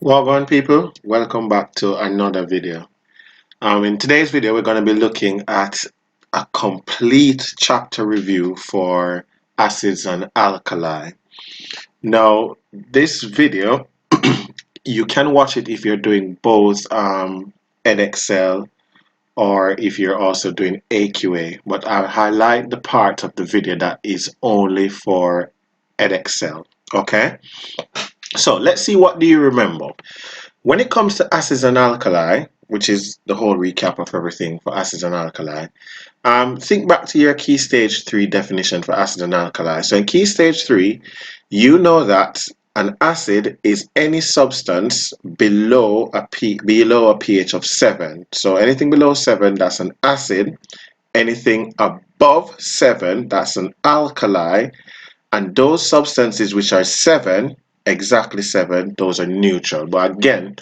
Well done, people. Welcome back to another video. In today's video, we're going to be looking at a complete chapter review for acids and alkali. Now, this video, you can watch it if you're doing both edexcel or if you're also doing AQA, but I'll highlight the part of the video that is only for edexcel. Okay, so let's see, what do you remember? When it comes to acids and alkali, which is the whole recap of everything for acids and alkali, think back to your key stage 3 definition for acid and alkali. So in key stage 3, you know that an acid is any substance below a pH of 7. So anything below 7, that's an acid. Anything above 7, that's an alkali. And those substances which are 7, exactly 7, those are neutral. But again,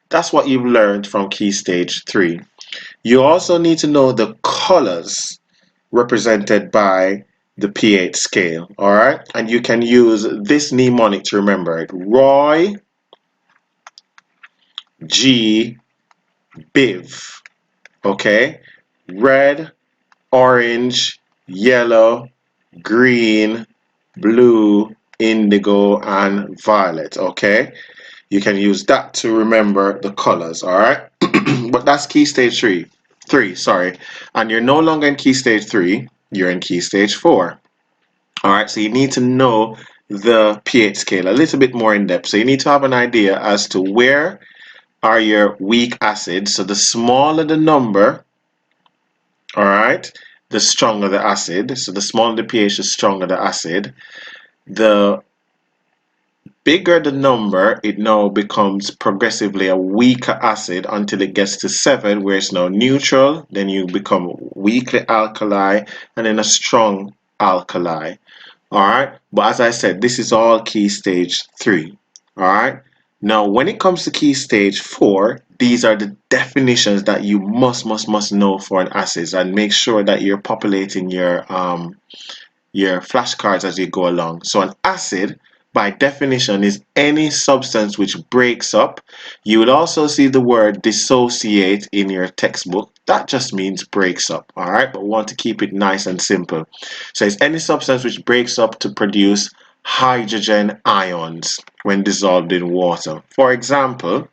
that's what you've learned from key stage 3. You also need to know the colors represented by the pH scale, all right? And you can use this mnemonic to remember it. Roy G Biv, okay? Red, orange, yellow, green, blue, indigo, and violet, okay? You can use that to remember the colors, all right? But that's key stage 3, sorry. And you're no longer in key stage 3, you're in key stage 4. All right, so you need to know the pH scale a little bit more in depth. So you need to have an idea as to where are your weak acids. So the smaller the number, all right, the stronger the acid. So the smaller the pH, the stronger the acid. The bigger the number, it now becomes progressively a weaker acid until it gets to 7, where it's now neutral. Then you become weakly alkali and then a strong alkali. All right, but as I said, this is all key stage 3. All right, now when it comes to key stage 4, these are the definitions that you must know for an acid, and make sure that you're populating your flashcards as you go along. So an acid, by definition, is any substance which breaks up. You will also see the word dissociate in your textbook. That just means breaks up, all right? But we want to keep it nice and simple. So it's any substance which breaks up to produce hydrogen ions when dissolved in water. For example,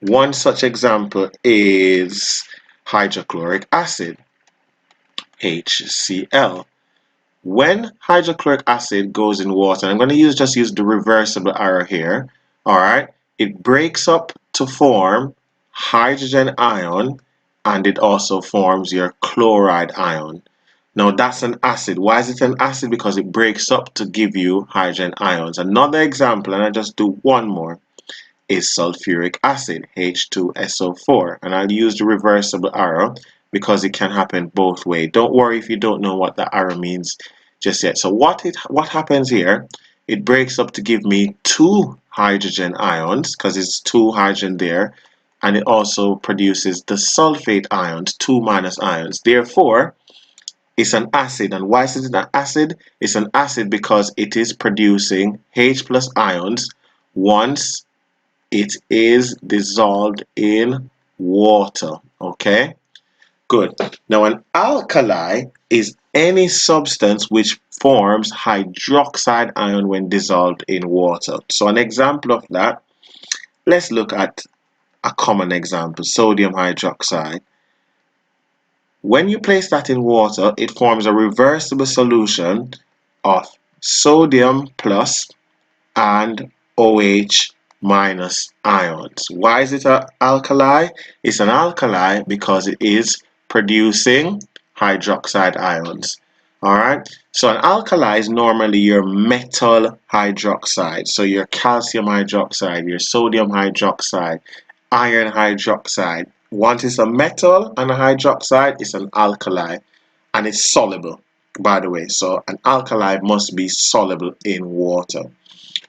one such example is hydrochloric acid, HCl. When hydrochloric acid goes in water, I'm going to just use the reversible arrow here, all right, it breaks up to form hydrogen ion, and it also forms your chloride ion. Now that's an acid. Why is it an acid? Because it breaks up to give you hydrogen ions. Another example, and I just do one more, is sulfuric acid, H2SO4, and I'll use the reversible arrow because it can happen both ways. Don't worry if you don't know what the arrow means just yet. So what happens here, it breaks up to give me 2 hydrogen ions because it's 2 hydrogen there, and it also produces the sulfate ions, 2 minus ions. Therefore, it's an acid. And why is it an acid? It's an acid because it is producing H plus ions once it is dissolved in water. Okay, good. Now an alkali is any substance which forms hydroxide ion when dissolved in water. So an example of that, let's look at a common example, sodium hydroxide. When you place that in water, it forms a reversible solution of sodium plus and OH minus ions. Why is it an alkali? It's an alkali because it is producing hydroxide ions. All right, so an alkali is normally your metal hydroxide, so your calcium hydroxide, your sodium hydroxide, iron hydroxide. Once it's a metal and a hydroxide, it's an alkali, and it's soluble, by the way. So an alkali must be soluble in water.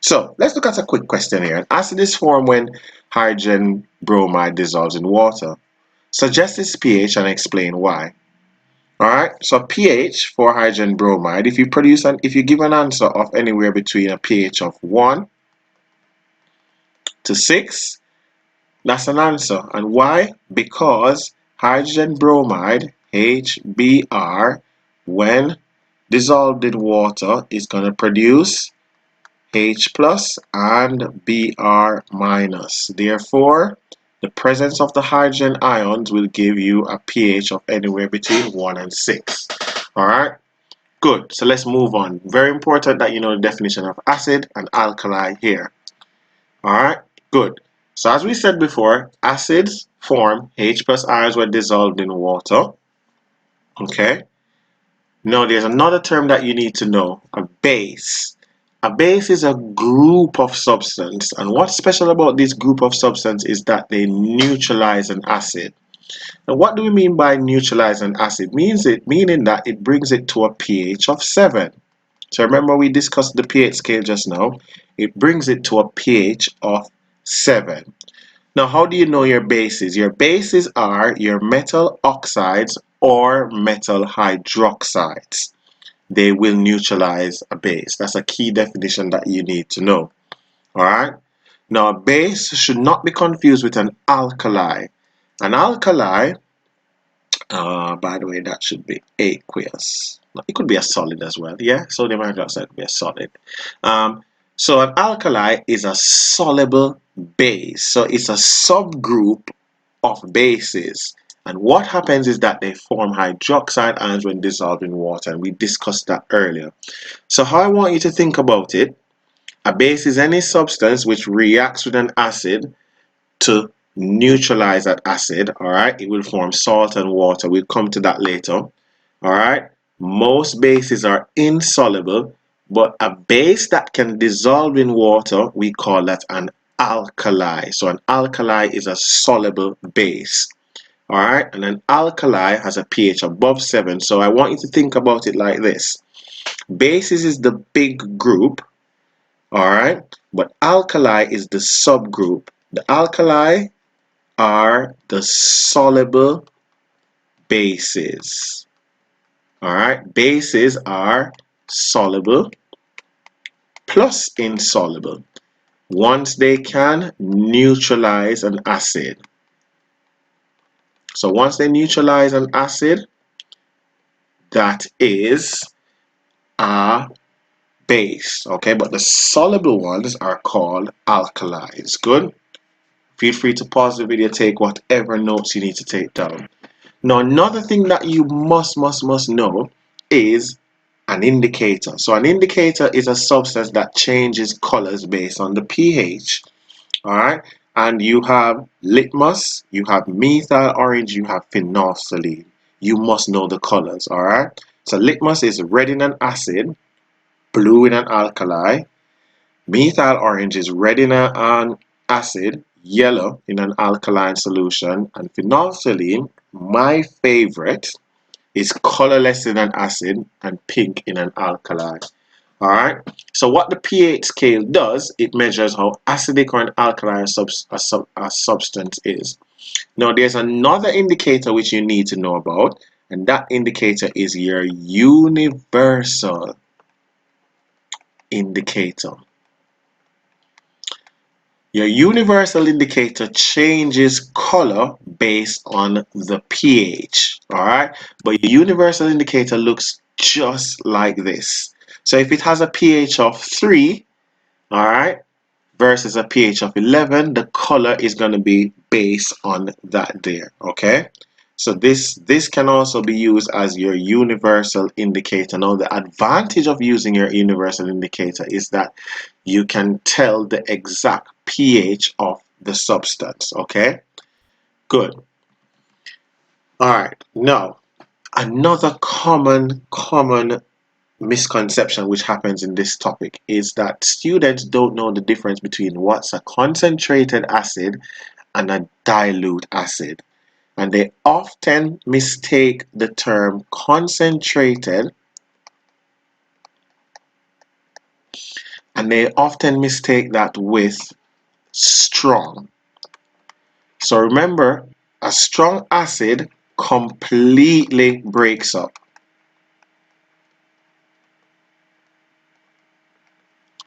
So let's look at a quick question here. An acid is formed when hydrogen bromide dissolves in water. Suggest its pH and explain why. All right, so pH for hydrogen bromide, if you give an answer of anywhere between a pH of 1 to 6, That's an answer. And why? Because hydrogen bromide, HBr, when dissolved in water, is going to produce H plus and Br minus. Therefore, the presence of the hydrogen ions will give you a pH of anywhere between 1 and 6. Alright? Good. So let's move on. Very important that you know the definition of acid and alkali here. Alright? Good. So as we said before, acids form H plus ions when dissolved in water. Okay? Now there's another term that you need to know, a base. A base is a group of substance, and what's special about this group of substance is that they neutralize an acid. Now what do we mean by neutralize an acid? Meaning that it brings it to a pH of 7. So remember we discussed the pH scale just now. It brings it to a pH of 7. Now how do you know your bases? Your bases are your metal oxides or metal hydroxides. They will neutralize a base. That's a key definition that you need to know. Alright? Now a base should not be confused with an alkali. An alkali, by the way, that should be aqueous. It could be a solid as well. Yeah, sodium hydroxide could be a solid. So an alkali is a soluble base. So it's a subgroup of bases. And what happens is that they form hydroxide ions when dissolved in water. And we discussed that earlier. So how I want you to think about it, a base is any substance which reacts with an acid to neutralize that acid. All right, it will form salt and water. We'll come to that later. All right, most bases are insoluble, but a base that can dissolve in water, we call that an alkali. So an alkali is a soluble base. All right, and an alkali has a pH above 7. So I want you to think about it like this. Bases is the big group, all right, but alkali is the subgroup. The alkali are the soluble bases. All right, bases are soluble plus insoluble once they can neutralize an acid. So once they neutralize an acid, that is a base. Okay, but the soluble ones are called alkalis. Good. Feel free to pause the video, take whatever notes you need to take down. Now, another thing that you must know is an indicator. So an indicator is a substance that changes colors based on the pH. All right, and you have litmus, you have methyl orange, you have phenolphthalein. You must know the colors. All right, so litmus is red in an acid, blue in an alkali. Methyl orange is red in an acid, yellow in an alkaline solution, and phenolphthalein, my favorite, is colorless in an acid and pink in an alkali. Alright, so what the pH scale does, it measures how acidic or an alkaline a substance is. Now there's another indicator which you need to know about, and that indicator is your universal indicator. Your universal indicator changes color based on the pH, alright? But your universal indicator looks just like this. So if it has a pH of 3, alright, versus a pH of 11, the color is going to be based on that there, okay? So this can also be used as your universal indicator. Now the advantage of using your universal indicator is that you can tell the exact pH of the substance, okay? Good. All right, now another common misconception which happens in this topic is that students don't know the difference between what's a concentrated acid and a dilute acid. And they often mistake the term concentrated and they often mistake that with strong. So remember, a strong acid completely breaks up.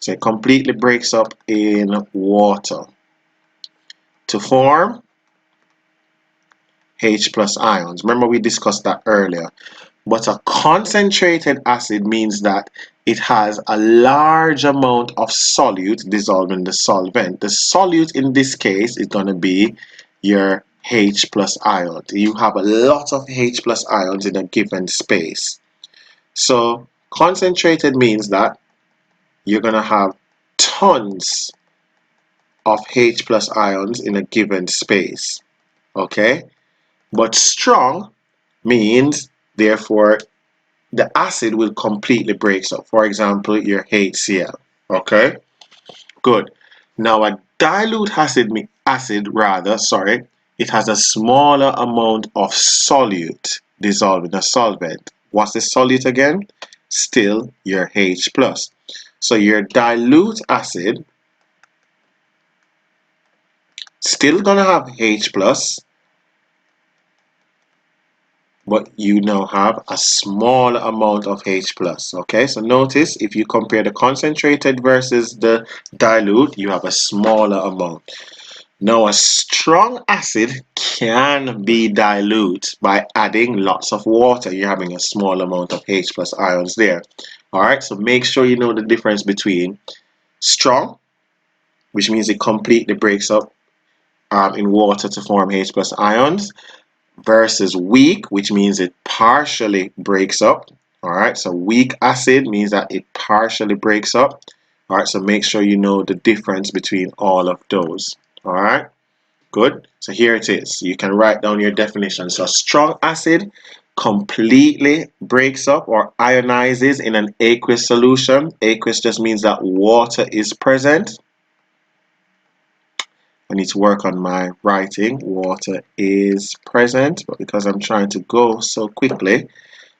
So it completely breaks up in water. to form H plus ions. Remember we discussed that earlier. But a concentrated acid means that it has a large amount of solute dissolved in the solvent. The solute in this case is going to be your H plus ion. You have a lot of H plus ions in a given space. So concentrated means that you're going to have tons of H plus ions in a given space. Okay? But strong means, therefore, the acid will completely break up. For example, your HCl. Okay? Good. Now a dilute acid, it has a smaller amount of solute dissolved in a solvent. What's the solute again? Still your H plus. So your dilute acid still gonna have H plus, but you now have a small amount of H plus. Okay, so notice if you compare the concentrated versus the dilute, you have a smaller amount. Now a strong acid can be dilute by adding lots of water. You're having a small amount of H plus ions there. Alright, so make sure you know the difference between strong, which means it completely breaks up in water to form H plus ions, versus weak, which means it partially breaks up. Alright, so weak acid means that it partially breaks up. Alright, so make sure you know the difference between all of those. Alright, good. So here it is. You can write down your definition. So strong acid completely breaks up or ionizes in an aqueous solution. Aqueous just means that water is present. I need to work on my writing. Water is present, but because I'm trying to go so quickly,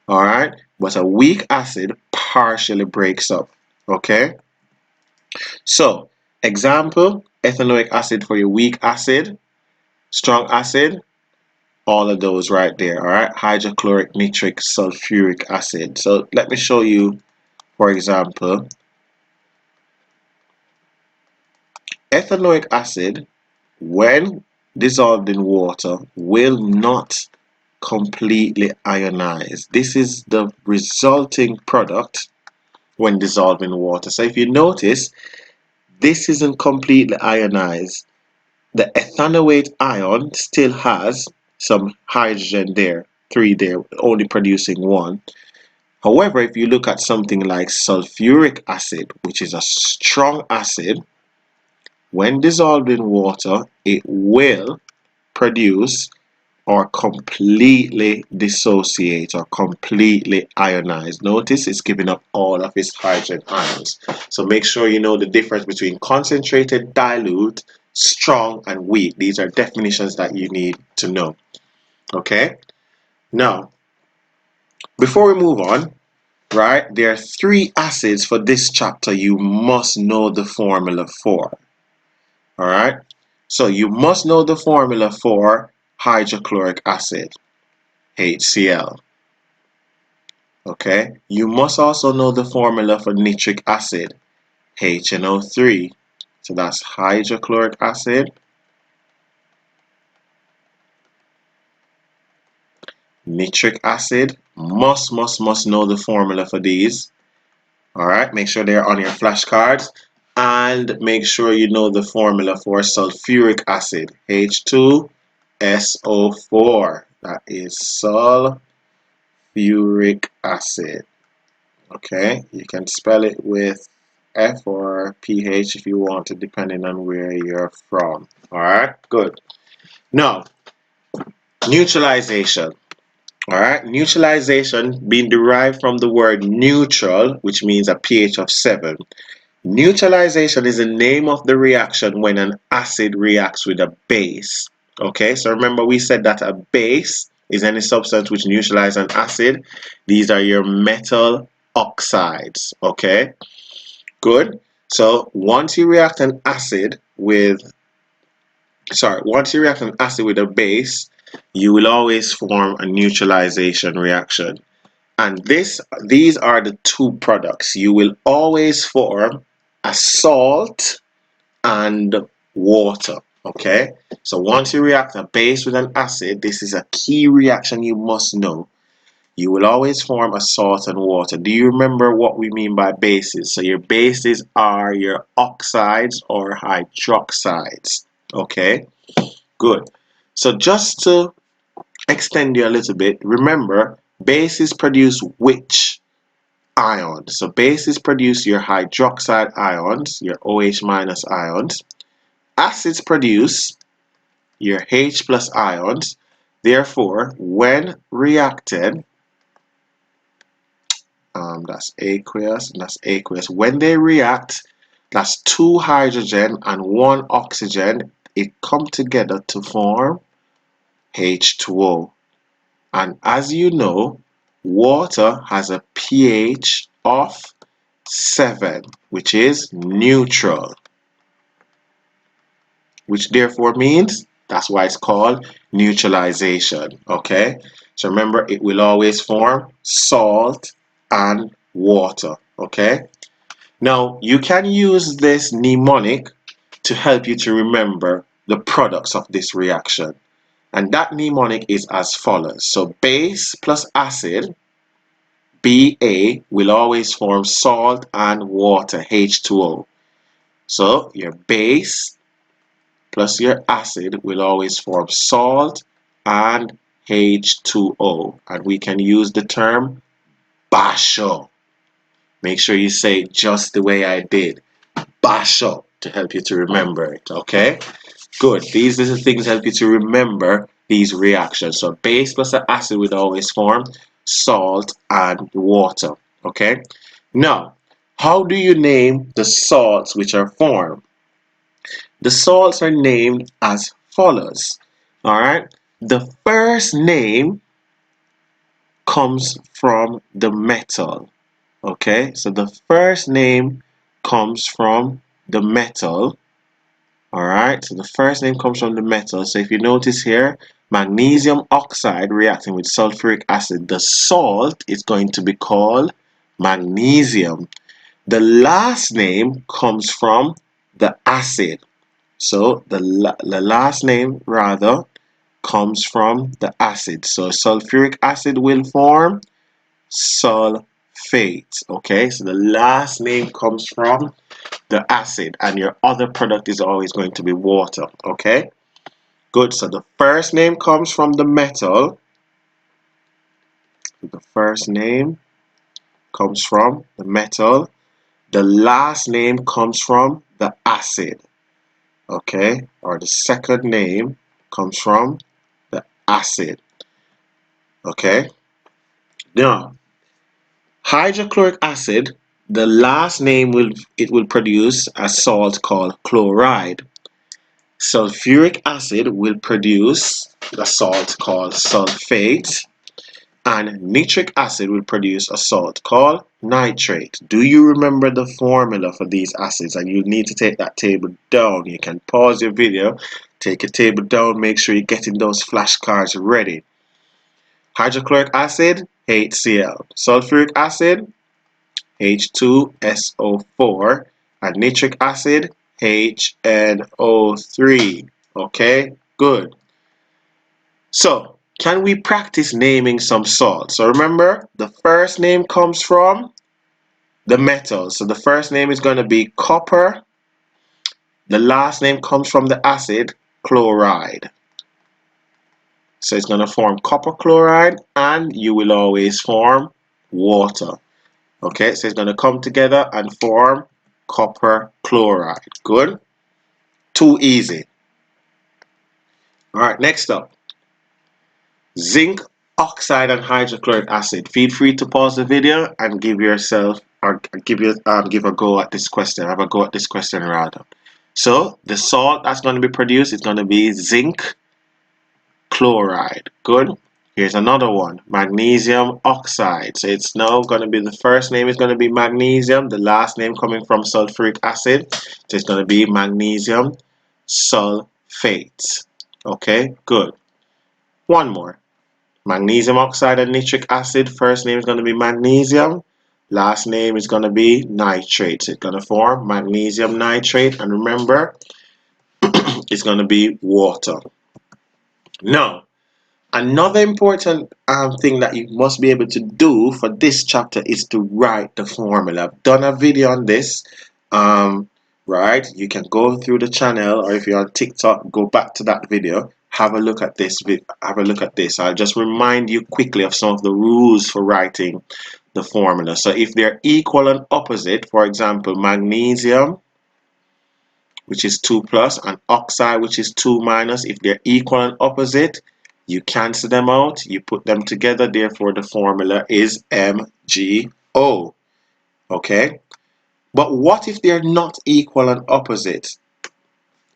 all right, but a weak acid partially breaks up. Okay, so example, ethanoic acid for your weak acid, strong acid, all of those right there. All right, hydrochloric, nitric, sulfuric acid. So let me show you, for example, ethanoic acid, when dissolved in water, will not completely ionize. This is the resulting product when dissolved in water. So if you notice, this isn't completely ionized. The ethanoate ion still has some hydrogen there, 3 there, only producing 1. However, if you look at something like sulfuric acid, which is a strong acid, when dissolved in water, it will produce or completely dissociate or completely ionize. Notice it's giving up all of its hydrogen ions. So make sure you know the difference between concentrated, dilute, strong, and weak. These are definitions that you need to know. Okay? Now, before we move on, right, there are 3 acids for this chapter you must know the formula for. Alright? So you must know the formula for hydrochloric acid, HCl. Okay? You must also know the formula for nitric acid, HNO3. So that's hydrochloric acid, nitric acid. Must know the formula for these. Alright? Make sure they're on your flashcards. And make sure you know the formula for sulfuric acid, H2SO4. That is sulfuric acid. Okay, you can spell it with F or PH if you want to, depending on where you're from. Alright, good. Now, neutralization. Alright, neutralization being derived from the word neutral, which means a pH of 7. Neutralization is the name of the reaction when an acid reacts with a base. Okay, so remember we said that a base is any substance which neutralizes an acid. These are your metal oxides. Okay, good. So once you react an acid with a base, you will always form a neutralization reaction. And these are the 2 products. You will always form a salt and water. Okay, So once you react a base with an acid, this is a key reaction you must know. You will always form a salt and water. Do you remember what we mean by bases? So your bases are your oxides or hydroxides. Okay, good. So just to extend you a little bit, remember bases produce which ions? So bases produce your hydroxide ions, your OH minus ions. Acids produce your H plus ions. Therefore, when reacted, that's aqueous and that's aqueous. When they react, that's 2 hydrogen and 1 oxygen. It come together to form H2O. And as you know, water has a pH of 7, which is neutral, which therefore means that's why it's called neutralization. Okay, so remember it will always form salt and water. Okay, now you can use this mnemonic to help you to remember the products of this reaction, and that mnemonic is as follows. So base plus acid, Ba, will always form salt and water, H2O. So your base plus your acid will always form salt and H2O. And we can use the term basho. Make sure you say it just the way I did. Basho, to help you to remember it. Okay? Good. These little things help you to remember these reactions. So base plus the acid would always form salt and water. Okay? Now, how do you name the salts which are formed? The salts are named as follows. Alright? The first name comes from the metal. Okay? So the first name comes from the metal. Alright? So the first name comes from the metal. So if you notice here, magnesium oxide reacting with sulfuric acid, the salt is going to be called magnesium. The last name comes from the acid. So the last name rather comes from the acid. So sulfuric acid will form sulfate. Okay, so the last name comes from the acid, and your other product is always going to be water. Okay, good. So the first name comes from the metal. The first name comes from the metal. The last name comes from the acid. Okay, or the second name comes from the acid. Okay, now hydrochloric acid, the last name will produce a salt called chloride. Sulfuric acid will produce a salt called sulfate, and nitric acid will produce a salt called nitrate. Do you remember the formula for these acids? And you need to take that table down. You can pause your video, take a table down, make sure you're getting those flashcards ready. Hydrochloric acid, HCl. Sulfuric acid, H2SO4. And nitric acid, HNO3. Okay, good. So, can we practice naming some salts? So remember, the first name comes from the metal. So the first name is going to be copper. The last name comes from the acid, chloride. So it's going to form copper chloride, and you will always form water. Okay, so it's going to come together and form copper chloride. Good. Too easy. All right, next up. Zinc oxide and hydrochloric acid. Feel free to pause the video and give yourself or give a go at this question. Have a go at this question rather. So the salt that's going to be produced is going to be zinc chloride. Good. Here's another one, magnesium oxide. So it's now going to be, the first name is going to be magnesium, the last name coming from sulfuric acid. So it's going to be magnesium sulfate. Okay, good. One more. Magnesium oxide and nitric acid, first name is going to be magnesium, last name is going to be nitrate. So it's going to form magnesium nitrate. And remember, is going to be water. Now, another important thing that you must be able to do for this chapter is to write the formula. I've done a video on this. Right, you can go through the channel, or if you're on TikTok, go back to that video. Have a look at this. I'll just remind you quickly of some of the rules for writing the formula. So if they're equal and opposite, for example, magnesium, which is 2 plus, and oxide, which is 2 minus, if they're equal and opposite, you cancel them out, you put them together, therefore the formula is MgO. Okay? But what if they're not equal and opposite?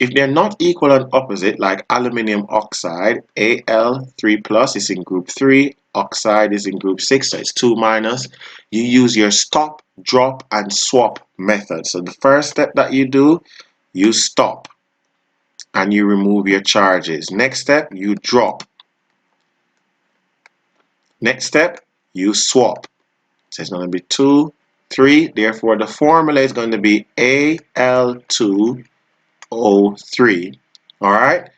If they're not equal and opposite, like aluminium oxide, Al3 plus is in group 3, oxide is in group 6, so it's 2 minus, you use your stop, drop, and swap method. So the first step that you do, you stop and you remove your charges. Next step, you drop. Next step, you swap. So it's going to be 2, 3. Therefore, the formula is going to be Al2O3. All right.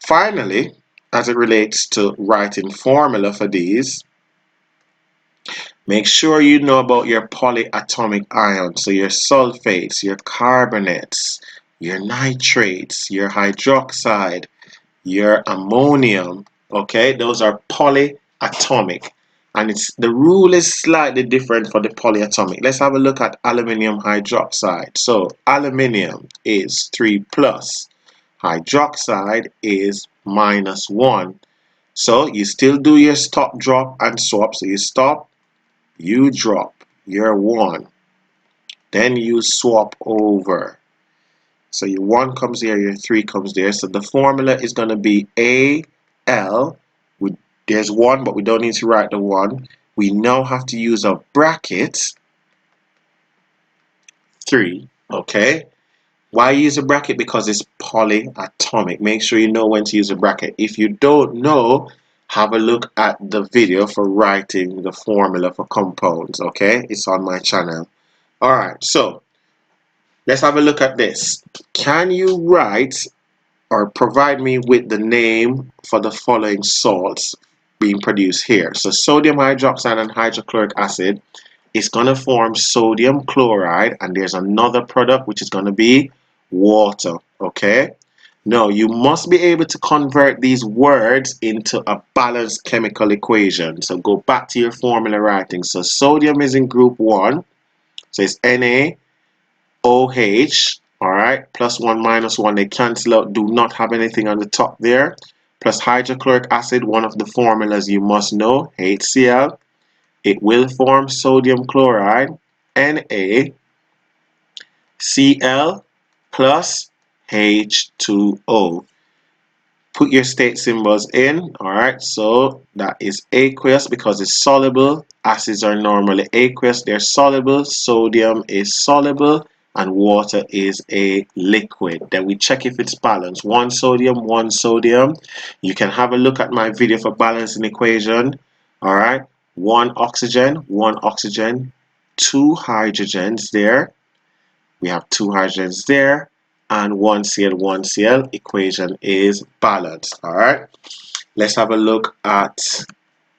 Finally, as it relates to writing formula for these, make sure you know about your polyatomic ions. So your sulfates, your carbonates, your nitrates, your hydroxide, your ammonium. Okay, those are polyatomic. And the rule is slightly different for the polyatomic. Let's have a look at aluminium hydroxide. So aluminium is 3 plus. Hydroxide is -1. So you still do your stop, drop, and swap. So you stop, you drop your 1. Then you swap over. So your 1 comes here, your 3 comes there. So the formula is going to be Al. There's 1, but we don't need to write the 1. We now have to use a bracket. 3. Okay. Why use a bracket? Because it's polyatomic. Make sure you know when to use a bracket. If you don't know, have a look at the video for writing the formula for compounds. Okay, it's on my channel. Alright, so let's have a look at this. Can you write or provide me with the name for the following salts being produced here? So sodium hydroxide and hydrochloric acid is going to form sodium chloride, and there's another product which is going to be water. Okay, now you must be able to convert these words into a balanced chemical equation. So go back to your formula writing. So sodium is in group 1, so it's NaOH. All right, plus 1 minus 1, they cancel out, do not have anything on the top there. Plus hydrochloric acid, one of the formulas you must know, HCl. It will form sodium chloride, NaCl plus H2O. Put your state symbols in. Alright, so that is aqueous because it's soluble. Acids are normally aqueous, they're soluble. Sodium is soluble and water is a liquid. Then we check if it's balanced. 1 sodium, 1 sodium. You can have a look at my video for balancing equation. Alright, 1 oxygen, 1 oxygen, 2 hydrogens there. We have 2 hydrogens there, and 1 Cl, 1 Cl. Equation is balanced. All right. Let's have a look at.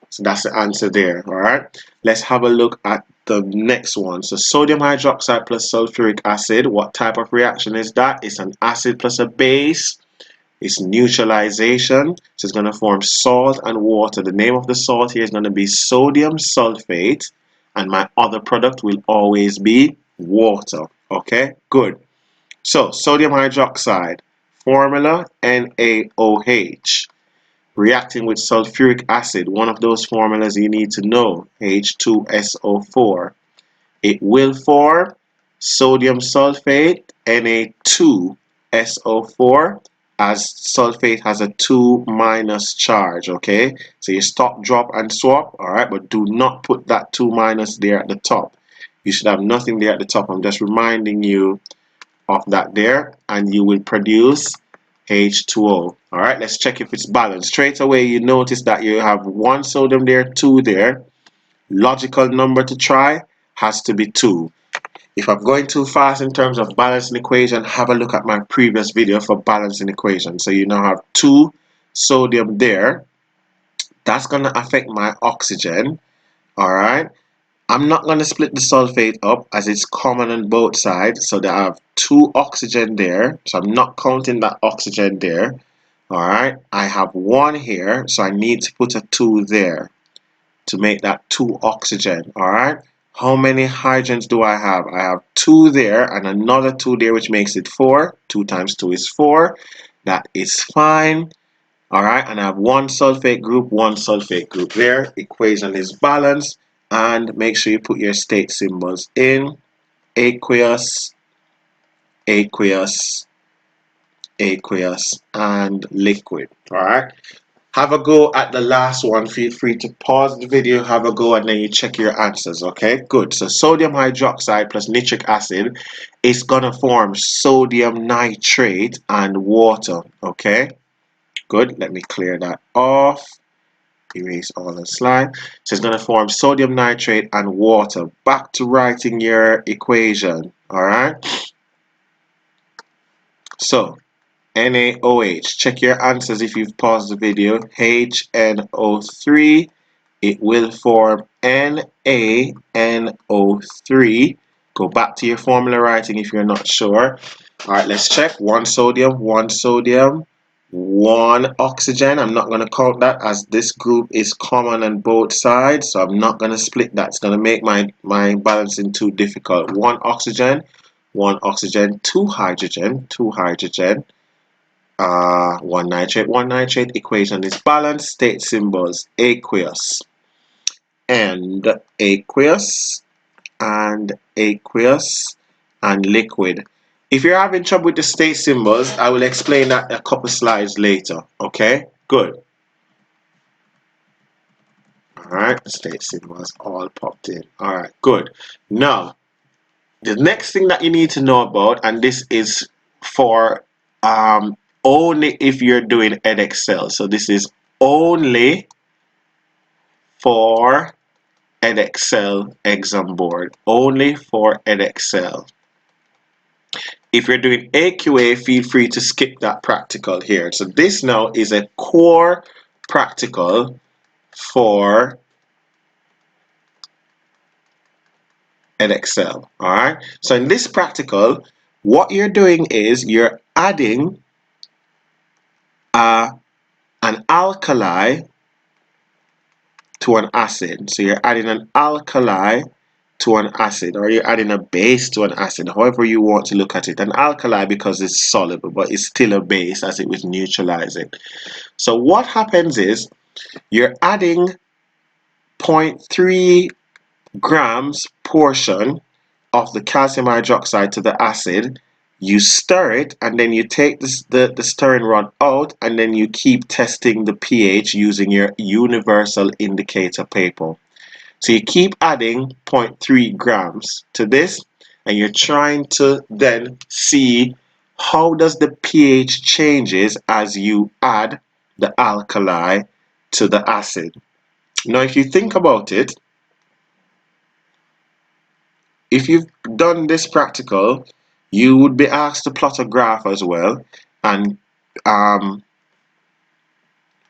So that's the answer there. All right. Let's have a look at the next one. So sodium hydroxide plus sulfuric acid. What type of reaction is that? It's an acid plus a base. It's neutralization. So it's going to form salt and water. The name of the salt here is going to be sodium sulfate, and my other product will always be water. Okay, good. So sodium hydroxide, formula NaOH, reacting with sulfuric acid, one of those formulas you need to know, H2SO4. It will form sodium sulfate, Na2SO4, as sulfate has a 2 minus charge. Okay, so you stop, drop, and swap. All right, but do not put that 2 minus there at the top. You should have nothing there at the top. I'm just reminding you of that there, and you will produce H2O. All right, let's check if it's balanced. Straight away, you notice that you have 1 sodium there, 2 there. Logical number to try has to be 2. If I'm going too fast in terms of balancing equation, have a look at my previous video for balancing equation. So you now have 2 sodium there. That's going to affect my oxygen. Alright. I'm not going to split the sulfate up as it's common on both sides. So I have 2 oxygen there. So I'm not counting that oxygen there. Alright. I have 1 here. So I need to put a 2 there to make that 2 oxygen. Alright. How many hydrogens do I have? I have 2 there and another 2 there, which makes it 4. 2 times 2 is 4. That is fine. Alright, and I have 1 sulfate group, 1 sulfate group there. Equation is balanced. And make sure you put your state symbols in. Aqueous, aqueous, aqueous, and liquid. Alright. Have a go at the last one. Feel free to pause the video, have a go, and then you check your answers. Okay, good. So sodium hydroxide plus nitric acid is gonna form sodium nitrate and water. Okay, good. Let me clear that off. Erase all the slide. So it's gonna form sodium nitrate and water. Back to writing your equation. All right. So NaOH. Check your answers if you've paused the video. HNO3. It will form NaNO3. Go back to your formula writing if you're not sure. Alright, let's check. 1 sodium, 1 sodium, 1 oxygen. I'm not going to count that as this group is common on both sides. So I'm not going to split that. It's going to make my balancing too difficult. 1 oxygen, 1 oxygen, 2 hydrogen, 2 hydrogen. 1 nitrate, 1 nitrate. Equation is balanced. State symbols aqueous and aqueous and aqueous and liquid. If you're having trouble with the state symbols, I will explain that a couple slides later. Okay, good. Alright, state symbols all popped in. Alright, good. Now, the next thing that you need to know about, and this is for only if you're doing edexcel. So this is only for edexcel exam board. Only for edexcel. If you're doing AQA, feel free to skip that practical here. So this now is a core practical for edexcel. Alright. So in this practical, what you're doing is you're adding an alkali to an acid. So you're adding an alkali to an acid, or you're adding a base to an acid, however you want to look at it. An alkali because it's soluble, but it's still a base as it was neutralizing. So what happens is you're adding 0.3 grams portion of the calcium hydroxide to the acid. You stir it and then you take the stirring rod out, and then you keep testing the pH using your universal indicator paper. So you keep adding 0.3 grams to this, and you're trying to then see how does the pH changes as you add the alkali to the acid. Now if you think about it, if you've done this practical, you would be asked to plot a graph as well, and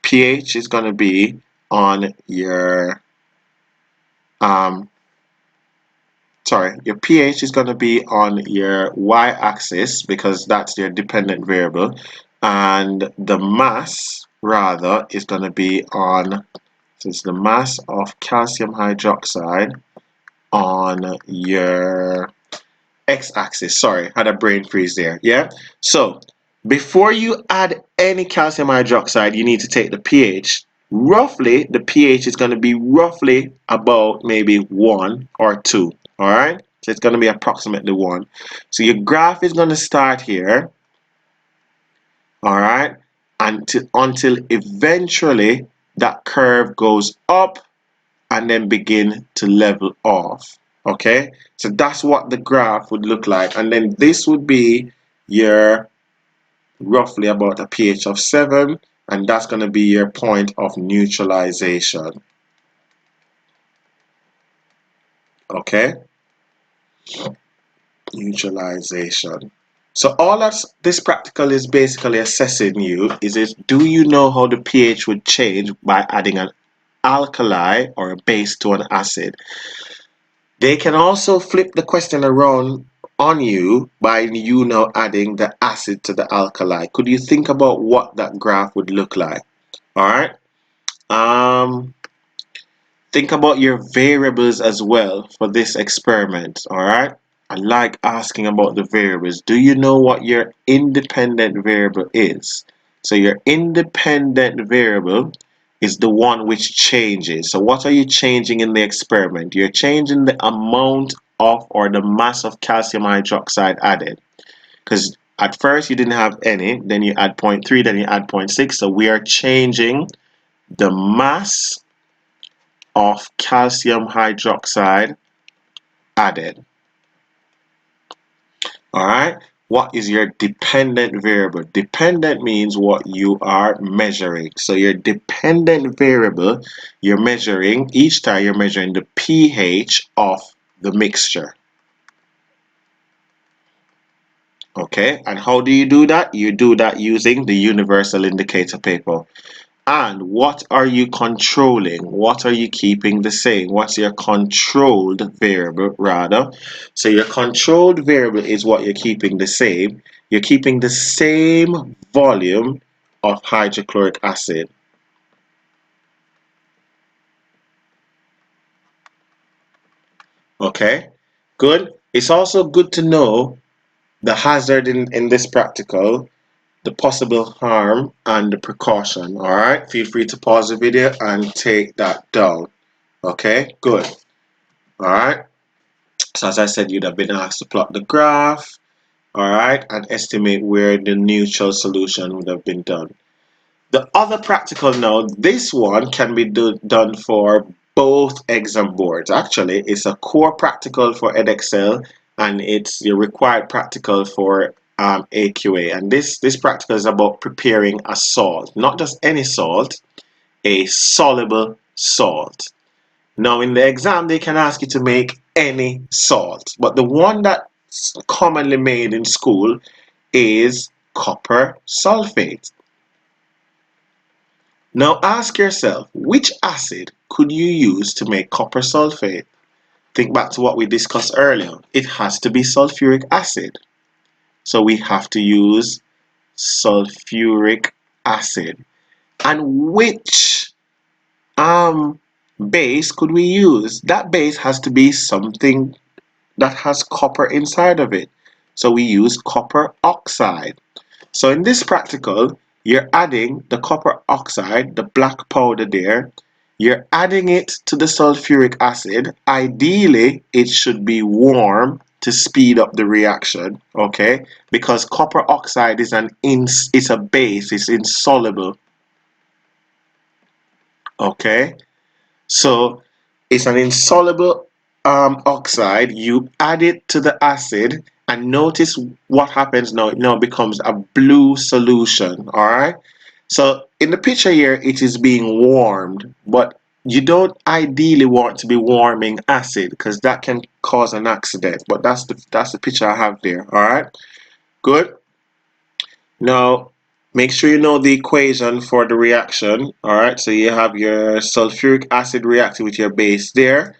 pH is going to be on your your pH is going to be on your y-axis because that's your dependent variable, and the mass rather is going to be on, so it's the mass of calcium hydroxide on your x-axis. Sorry, had a brain freeze there. Yeah, so before you add any calcium hydroxide, you need to take the pH. Roughly, the pH is going to be roughly about maybe 1 or 2. All right, so it's going to be approximately 1. So your graph is going to start here. All right, until eventually that curve goes up and then begin to level off. Okay, so that's what the graph would look like, and then this would be your roughly about a pH of 7, and that's going to be your point of neutralization. Okay, Neutralization. So all that this practical is basically assessing you is do you know how the pH would change by adding an alkali or a base to an acid? They can also flip the question around on you by you now adding the acid to the alkali. Could you think about what that graph would look like? All right. Think about your variables as well for this experiment. All right. I like asking about the variables. Do you know what your independent variable is? So your independent variable is the one which changes. So what are you changing in the experiment? You're changing the amount of or the mass of calcium hydroxide added. Because at first you didn't have any, then you add 0.3, then you add 0.6. So we are changing the mass of calcium hydroxide added. All right. What is your dependent variable? Dependent means what you are measuring. So your dependent variable, you're measuring, each time you're measuring the pH of the mixture. Okay, and how do you do that? You do that using the universal indicator paper. And what are you controlling? What are you keeping the same? What's your controlled variable rather? So your controlled variable is what you're keeping the same. You're keeping the same volume of hydrochloric acid. Okay, good. It's also good to know the hazard in this practical, the possible harm and the precaution. All right, feel free to pause the video and take that down. Okay, good. All right. So as I said, you'd have been asked to plot the graph, all right, and estimate where the neutral solution would have been done. The other practical now, this one can be done for both exam boards. Actually, it's a core practical for edexcel and it's your required practical for AQA. And this practical is about preparing a salt, not just any salt, a soluble salt. Now in the exam they can ask you to make any salt, but the one that's commonly made in school is copper sulfate. Now ask yourself, which acid could you use to make copper sulfate? Think back to what we discussed earlier. It has to be sulfuric acid. So we have to use sulfuric acid. And which base could we use? That base has to be something that has copper inside of it. So we use copper oxide. So in this practical, you're adding the copper oxide, the black powder there, you're adding it to the sulfuric acid. Ideally, it should be warm to speed up the reaction, okay? Because copper oxide is it's a base, it's insoluble, okay? So it's an insoluble oxide. You add it to the acid and notice what happens now. It now becomes a blue solution. All right. So in the picture here, it is being warmed, but you don't ideally want to be warming acid because that can cause an accident. But that's the picture I have there. All right. Good. Now, make sure you know the equation for the reaction. All right, so you have your sulfuric acid reacting with your base there.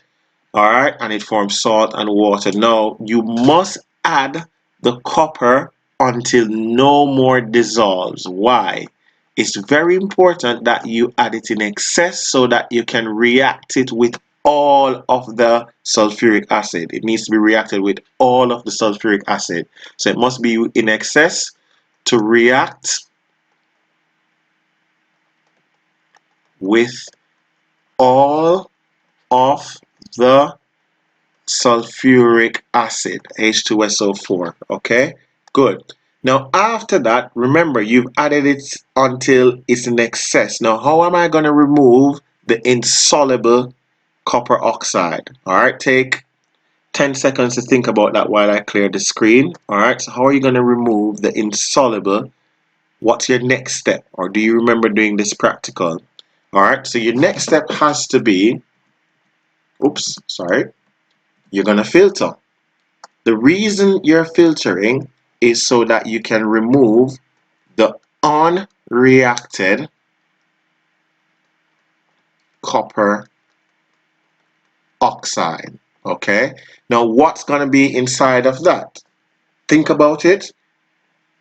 All right, and it forms salt and water. Now, you must add the copper until no more dissolves. Why? It's very important that you add it in excess so that you can react it with all of the sulfuric acid. It needs to be reacted with all of the sulfuric acid. So it must be in excess to react with all of the sulfuric acid, H2SO4. Okay, good. Now after that, remember you've added it until it's in excess. Now how am I going to remove the insoluble copper oxide? All right, take 10 seconds to think about that while I clear the screen. All right, so how are you going to remove the insoluble? What's your next step? Or do you remember doing this practical? All right, so your next step has to be, oops, sorry, you're going to filter. The reason you're filtering is so that you can remove the unreacted copper oxide. Okay, now what's going to be inside of that? Think about it.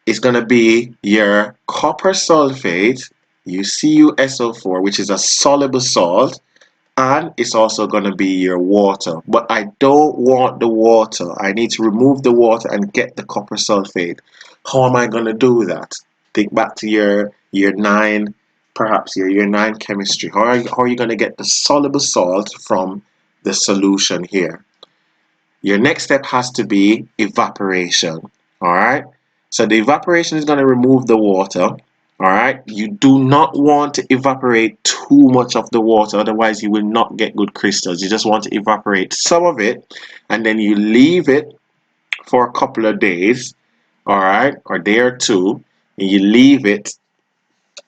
It's going to be your copper sulfate, UCuSO4, which is a soluble salt, and it's also going to be your water. But I don't want the water. I need to remove the water and get the copper sulfate. How am I going to do that? Think back to your year 9, perhaps your year 9 chemistry. How are you going to get the soluble salt from the solution here? Your next step has to be evaporation. All right. So the evaporation is going to remove the water. All right. You do not want to evaporate too much of the water, otherwise you will not get good crystals. You just want to evaporate some of it, and then you leave it for a couple of days. All right, or a day or two, and you leave it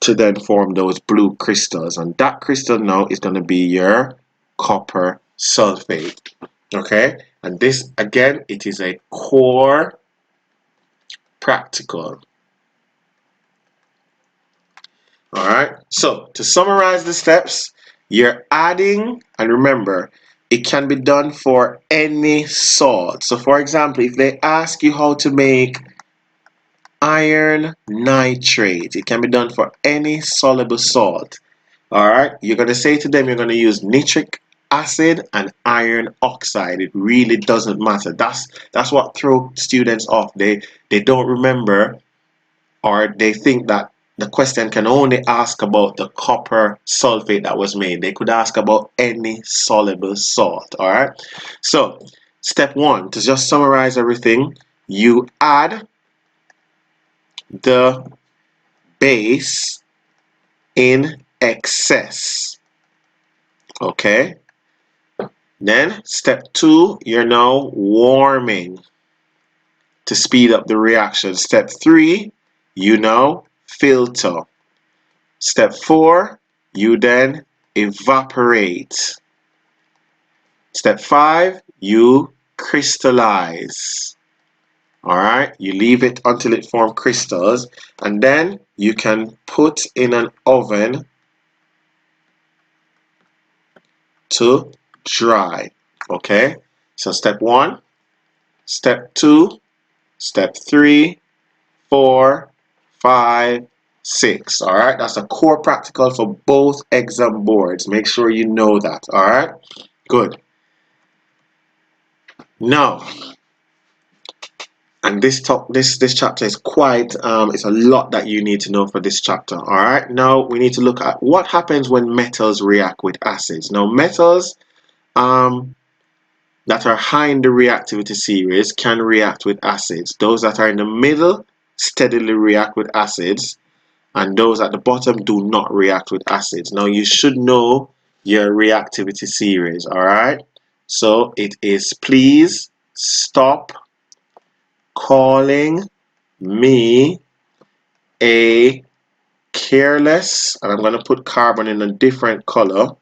to then form those blue crystals, and that crystal now is going to be your copper sulfate. Okay, and this again, it is a core practical. All right, so to summarize the steps, you're adding, and remember, it can be done for any salt. So for example, if they ask you how to make iron nitrate, it can be done for any soluble salt. All right, you're going to say to them you're going to use nitric acid and iron oxide. It really doesn't matter. That's what throws students off. They don't remember, or they think that the question can only ask about the copper sulfate that was made. They could ask about any soluble salt. All right, so step 1, to just summarize everything, you add the base in excess. Okay, then step 2, you're now warming to speed up the reaction. Step 3, you now filter. Step 4, you then evaporate. Step 5, you crystallize. All right, you leave it until it forms crystals, and then you can put in an oven to dry. Okay, so step 1, step 2, step 3, 4, 5, 6. All right, that's a core practical for both exam boards. Make sure you know that. All right, good. Now, and this chapter is quite it's a lot that you need to know for this chapter. All right, now we need to look at what happens when metals react with acids. Now, metals that are high in the reactivity series can react with acids. Those that are in the middle steadily react with acids, and those at the bottom do not react with acids. Now, you should know your reactivity series. All right, so it is please stop calling me a careless, and I'm going to put carbon in a different color,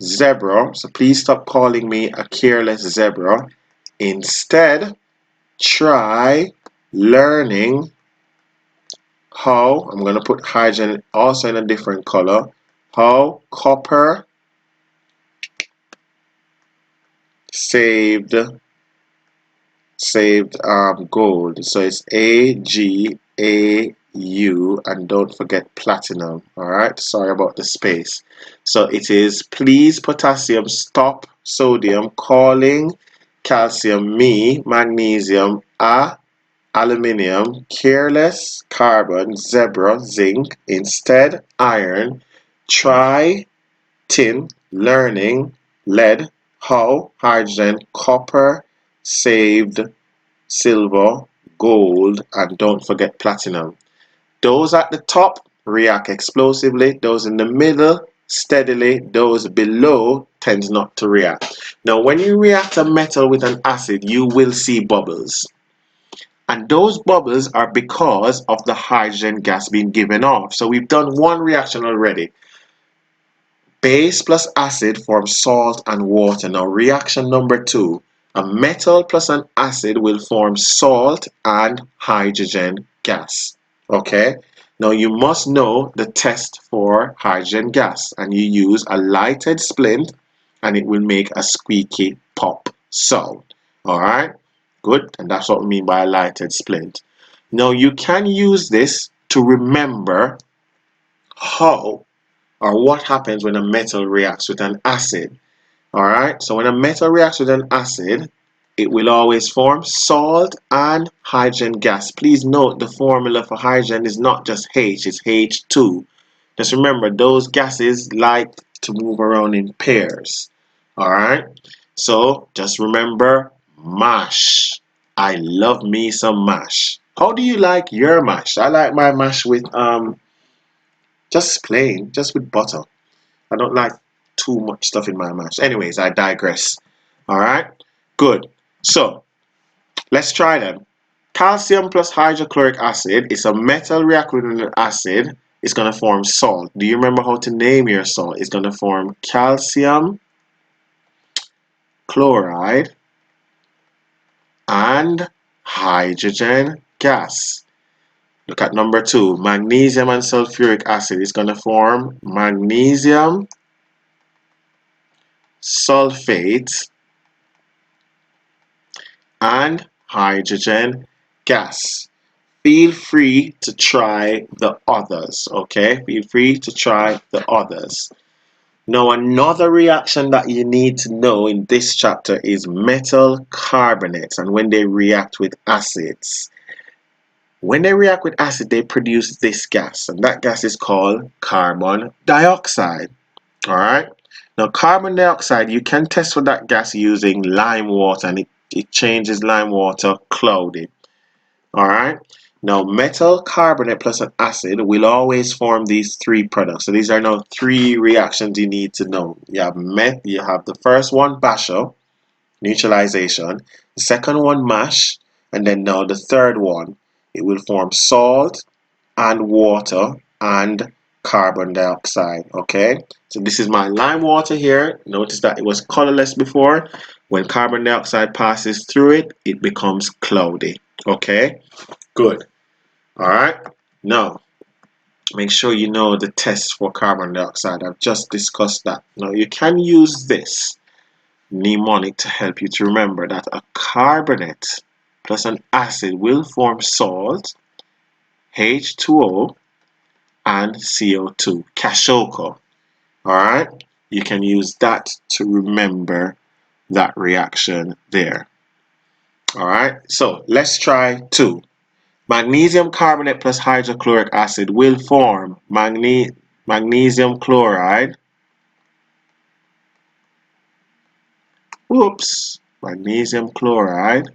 zebra. So please stop calling me a careless zebra. Instead, try learning how, I'm going to put hydrogen also in a different color, how copper saved gold. So it's AGAU, and don't forget platinum. All right, sorry about the space. So it is please potassium stop sodium calling calcium me magnesium a aluminium careless carbon zebra zinc instead iron try tin learning lead how hydrogen copper saved silver, gold, and don't forget platinum. Those at the top react explosively, those in the middle steadily, those below tend not to react. Now, when you react a metal with an acid, you will see bubbles. And those bubbles are because of the hydrogen gas being given off. So we've done one reaction already. Base plus acid forms salt and water. Now, reaction number 2. A metal plus an acid will form salt and hydrogen gas. Okay, now you must know the test for hydrogen gas, and you use a lighted splint and it will make a squeaky pop sound. Alright, good, and that's what we mean by a lighted splint. Now you can use this to remember how or what happens when a metal reacts with an acid. Alright, so when a metal reacts with an acid, it will always form salt and hydrogen gas. Please note the formula for hydrogen is not just H, it's H2. Just remember, those gases like to move around in pairs. Alright, so just remember mash. I love me some mash. How do you like your mash? I like my mash with just plain, just with butter. I don't like too much stuff in my mash. Anyways, I digress. Alright, good. So, let's try them. Calcium plus hydrochloric acid is a metal reacting with an acid. It's going to form salt. Do you remember how to name your salt? It's going to form calcium chloride and hydrogen gas. Look at number 2. Magnesium and sulfuric acid is going to form magnesium sulfate and hydrogen gas. Feel free to try the others, okay? Feel free to try the others. Now, another reaction that you need to know in this chapter is metal carbonates and when they react with acids. When they react with acid, they produce this gas, and that gas is called carbon dioxide. All right? Now, carbon dioxide, you can test for that gas using lime water, and it changes lime water cloudy. All right? Now, metal carbonate plus an acid will always form these 3 products. So these are now 3 reactions you need to know. You have the first one, Basher, neutralization. The second one, mash. And then now the third one, it will form salt and water and carbon dioxide. Okay? So this is my lime water here. Notice that it was colorless before. When carbon dioxide passes through it, it becomes cloudy. Okay? Good. Alright, now make sure you know the test for carbon dioxide. I've just discussed that. Now you can use this mnemonic to help you to remember that a carbonate plus an acid will form salt, H2O, and CO2, Kashoka. Alright, you can use that to remember that reaction there. Alright, so let's try 2. Magnesium carbonate plus hydrochloric acid will form magnesium chloride. Magnesium chloride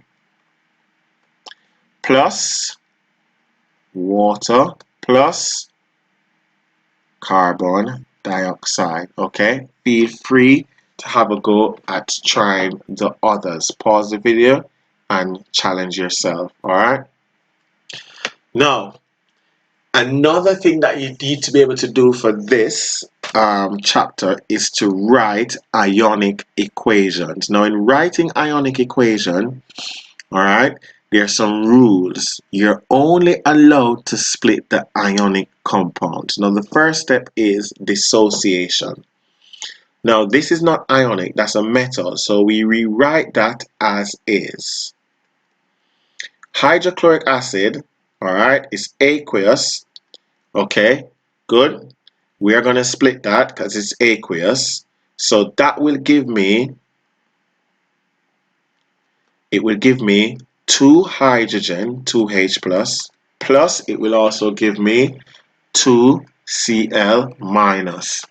plus water plus carbon dioxide. Okay, feel free to have a go at trying the others. Pause the video and challenge yourself. All right. Now, another thing that you need to be able to do for this chapter is to write ionic equations. Now, in writing ionic equation, all right, there are some rules. You're only allowed to split the ionic compounds. Now, the first step is dissociation. Now, this is not ionic, that's a metal, so we rewrite that as is. Hydrochloric acid, all right, is aqueous. Okay, good. We are going to split that because it's aqueous. So that will give me, it will give me 2 hydrogen, 2H plus it will also give me 2 Cl minus,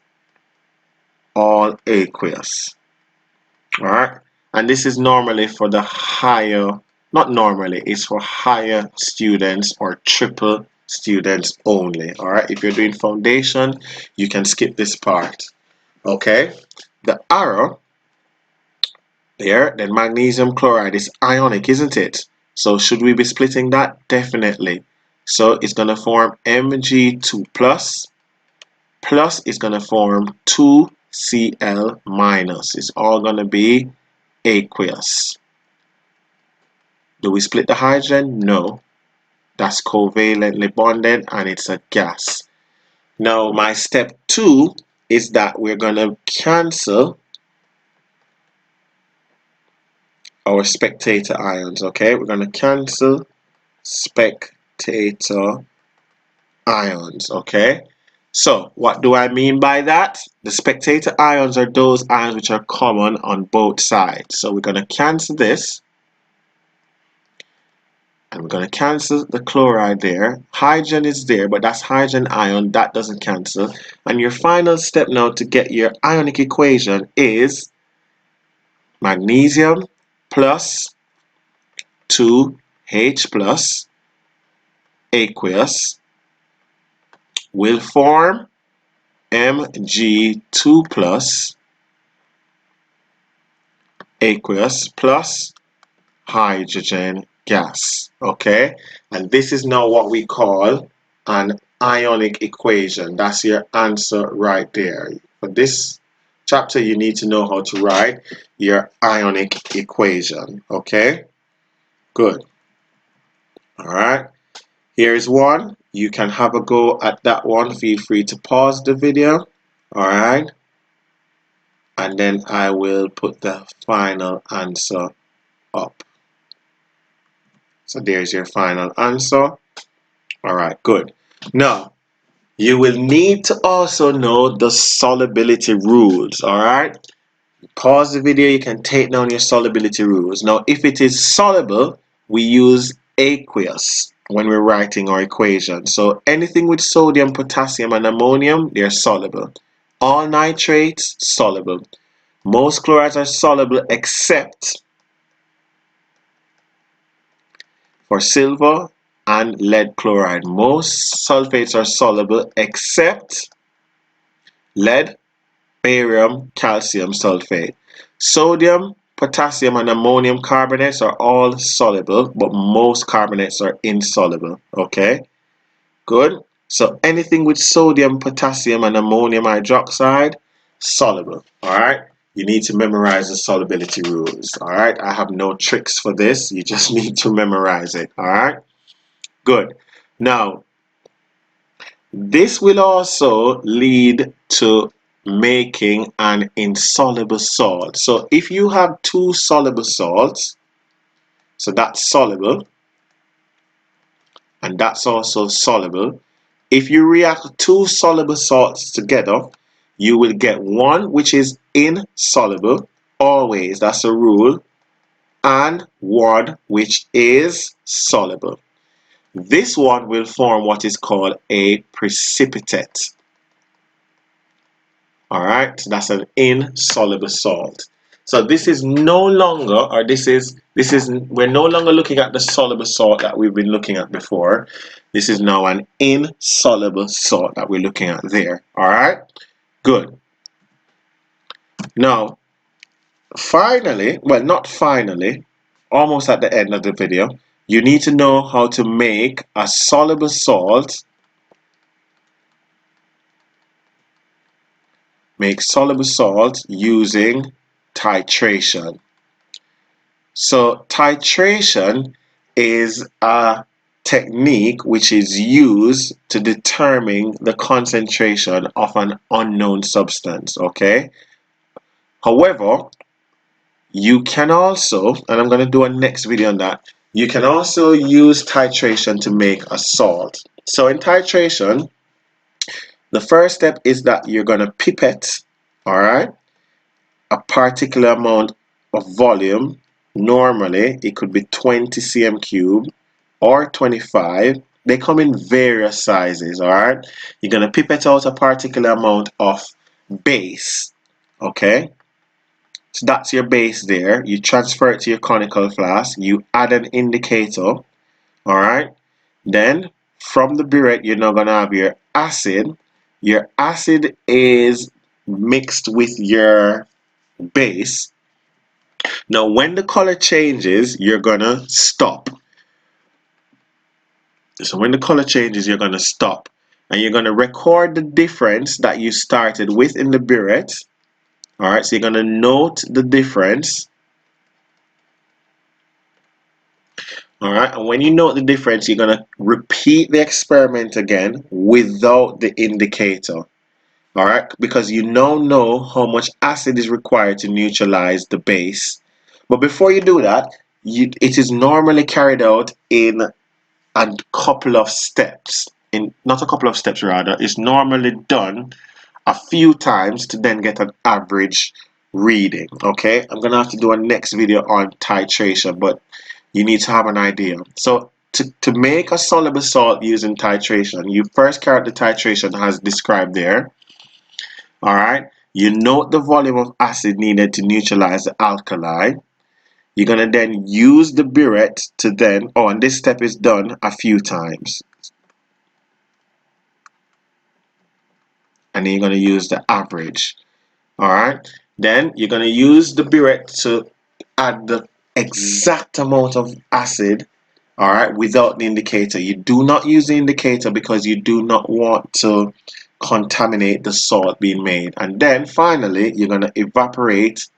all aqueous. Alright, and this is normally for the higher, not normally, it's for higher students or triple students only. Alright, if you're doing foundation, you can skip this part. Okay, the arrow there, then magnesium chloride is ionic, isn't it? So should we be splitting that? Definitely. So it's going to form Mg2 plus is going to form 2Cl minus. It's all going to be aqueous. Do we split the hydrogen? No. That's covalently bonded and it's a gas. Now my step 2 is that we're going to cancel our spectator ions. Okay, we're going to cancel spectator ions. Okay, so what do I mean by that? The spectator ions are those ions which are common on both sides. So we're going to cancel this, and we're going to cancel the chloride there. Hydrogen is there, but that's hydrogen ion, that doesn't cancel. And your final step now to get your ionic equation is magnesium plus 2H plus aqueous will form Mg2 plus aqueous plus hydrogen gas. Okay, and this is now what we call an ionic equation. That's your answer right there. For this chapter, you need to know how to write your ionic equation. Okay, good. All right, here's one. You can have a go at that one. Feel free to pause the video. All right, and then I will put the final answer up. So there's your final answer. All right, good. Now, you will need to also know the solubility rules. All right, pause the video. You can take down your solubility rules. Now, if it is soluble, we use aqueous when we're writing our equation. So anything with sodium, potassium, and ammonium, they're soluble. All nitrates, soluble. Most chlorides are soluble except for silver and lead chloride. Most sulfates are soluble except lead, barium, calcium sulfate. Sodium, potassium, and ammonium carbonates are all soluble, but most carbonates are insoluble. Okay, good. So anything with sodium, potassium, and ammonium hydroxide, soluble. All right. You need to memorize the solubility rules. All right. I have no tricks for this. You just need to memorize it. All right. Good. Now, this will also lead to making an insoluble salt. So if you have two soluble salts, so that's soluble and that's also soluble. If you react two soluble salts together, you will get one which is insoluble, always, that's a rule, and one which is soluble. This one will form what is called a precipitate. All right, so that's an insoluble salt. So this is no longer, or we're no longer looking at the soluble salt that we've been looking at before. This is now an insoluble salt that we're looking at there. All right, good. Now, finally, well, not finally, almost at the end of the video, you need to know how to make a soluble salt. Make soluble salt using titration. So titration is a technique which is used to determine the concentration of an unknown substance. Okay. However, you can also, and I'm going to do a next video on that, you can also use titration to make a salt. So in titration, the first step is that you're going to pipette, all right, a particular amount of volume. Normally, it could be 20 cm cube or 25. They come in various sizes, all right? You're going to pipette out a particular amount of base, okay? So that's your base there. You transfer it to your conical flask. You add an indicator, all right? Then from the burette, you're now going to have your acid. Your acid is mixed with your base. Now, when the color changes, you're going to stop. So when the color changes, you're going to stop. And you're going to record the difference that you started with in the burette. All right, so you're going to note the difference. All right, and when you note the difference, you're going to repeat the experiment again without the indicator. All right, because you now know how much acid is required to neutralize the base. But before you do that, it is normally carried out in a couple of steps. Not a couple of steps, rather. It's normally done a few times to then get an average reading. Okay, I'm gonna have to do a next video on titration, but you need to have an idea. So to make a soluble salt using titration, you first carry out the titration as described there. All right, you note the volume of acid needed to neutralize the alkali. You're gonna then use the burette to then, oh, and this step is done a few times. And then you're gonna use the average. All right, then you're gonna use the burette to add the exact amount of acid, all right, without the indicator. You do not use the indicator because you do not want to contaminate the salt being made. And then finally, you're gonna evaporate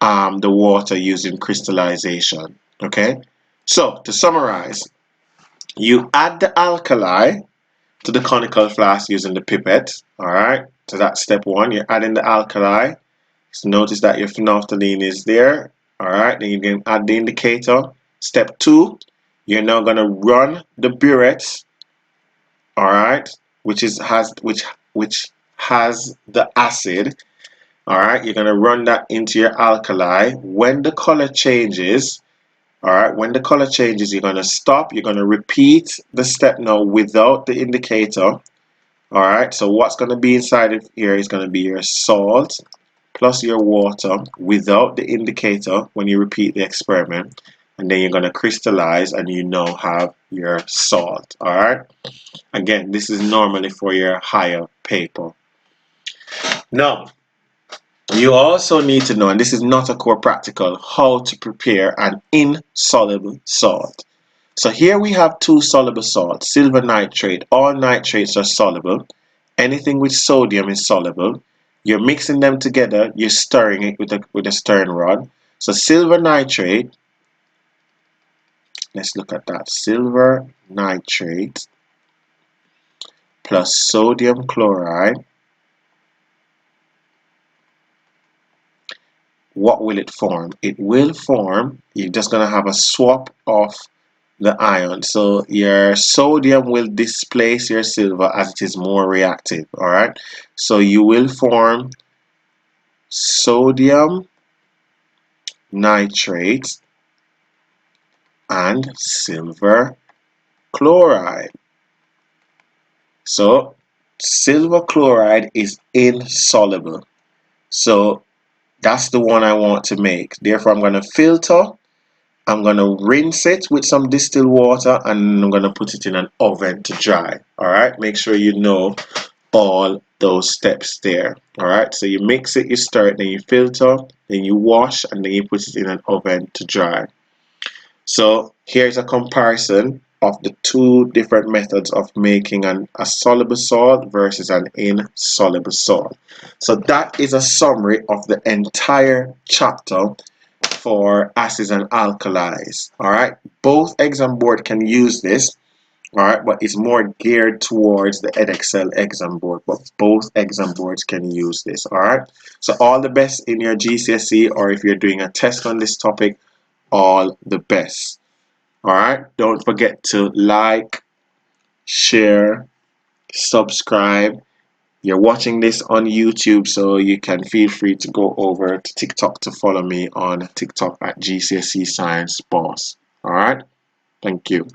the water using crystallization. Okay, so to summarize, you add the alkali to the conical flask using the pipette. All right, so that's step one. You're adding the alkali. So notice that your phenolphthalein is there. All right, then you can add the indicator. Step two, you're now gonna run the burette. All right, which has the acid. All right, you're gonna run that into your alkali. When the color changes, all right, when the color changes, you're gonna stop. You're gonna repeat the step now without the indicator. All right, so what's gonna be inside of here is gonna be your salt plus your water without the indicator when you repeat the experiment, and then you're going to crystallize and you now have your salt. All right, again, this is normally for your higher paper. Now you also need to know, and this is not a core practical, how to prepare an insoluble salt. So here we have two soluble salts, silver nitrate. All nitrates are soluble. Anything with sodium is soluble. You're mixing them together, you're stirring it with a stirring rod. So silver nitrate, let's look at that. Silver nitrate plus sodium chloride. What will it form? It will form, you're just going to have a swap of the ion. So your sodium will displace your silver as it is more reactive. All right, so you will form sodium nitrate and silver chloride. So silver chloride is insoluble, so that's the one I want to make. Therefore I'm going to filter, I'm going to rinse it with some distilled water, and I'm going to put it in an oven to dry. All right, make sure you know all those steps there. All right, so you mix it, you stir it, then you filter, then you wash, and then you put it in an oven to dry. So here's a comparison of the two different methods of making a soluble salt versus an insoluble salt. So that is a summary of the entire chapter for acids and alkalis. All right, both exam board can use this. All right, but it's more geared towards the edexcel exam board, but both exam boards can use this. All right, so all the best in your GCSE, or if you're doing a test on this topic, all the best. All right, don't forget to like, share, subscribe. You're watching this on YouTube, so you can feel free to go over to TikTok to follow me on TikTok at GCSE Science Boss. All right, thank you.